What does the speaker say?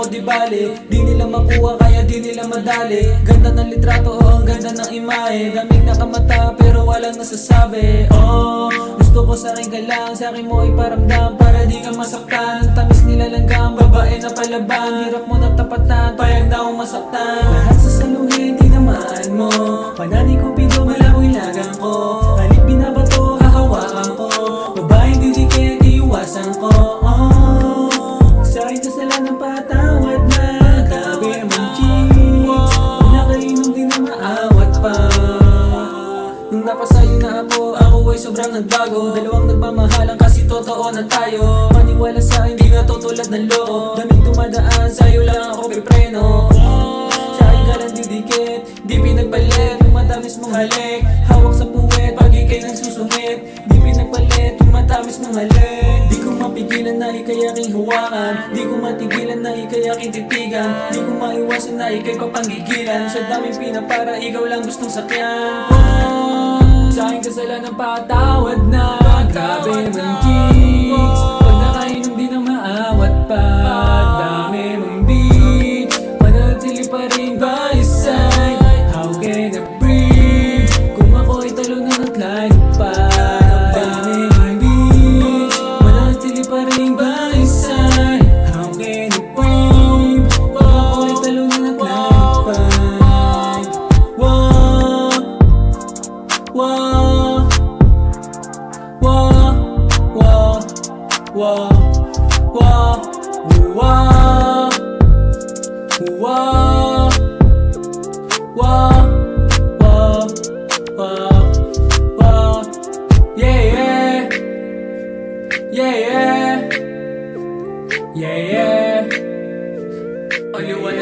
ako di bale. Di nila makuha kaya di nila madali. Ganda ng litrato o ang ganda ng imahe. Daming nakamata pero walang nasasabi. Oh, gusto ko sa akin ka lang, sa akin mo iparamdam para di ka masaktan. Ang tamis nilalanggam, babae na palaban. Hirap mo na tapatan, payag na akong masaktan. Lahat sa saluhin, tinamaan mo. Panani ko pido, malabo ilagang ko. Halip binabato, hahawakan ko. Babaeng didikit, iiwasan ko. Oh, sa akin kasalanan patawad na. Grabe mong cheats, pag nakainom di na maawat pa. Nung napasayo na ako ay sobrang nagbago. Dalawang nagmamahalan kasi totoo na tayo. Maniwala sa hindi na to tulad ng loo. Daming dumadaan, sa'yo lang ako pipreno. Sa akin ka lang didikit, di pinagbalit. Yung matamis mong halik, hawak sa puwet pag ikay nagsusungit. Di pinagbalit, yung matamis mong halik. Di ko mapigilan na ikay aking hawakan. Di ko matigilan na ikay aking titigan. Di ko maiwasan na ikay papanggigilan. Sa daming pinapara, ikaw lang gustong sakyan. Sa aking kasalanan patawad na. Grabe mong cheats, pag nakainom di na maawat pa. Dami mong beach, manatili pa rin by your side. How can I breathe kung ako'y talunan at layo pa? Dami mong beach, manatili pa rin by your side. How can I breathe kung ako'y talunan at layo pa? Whoa, whoa, whoa, whoa, whoa, whoa, whoa, whoa, whoa, yeah, yeah, yeah, yeah, yeah. Only one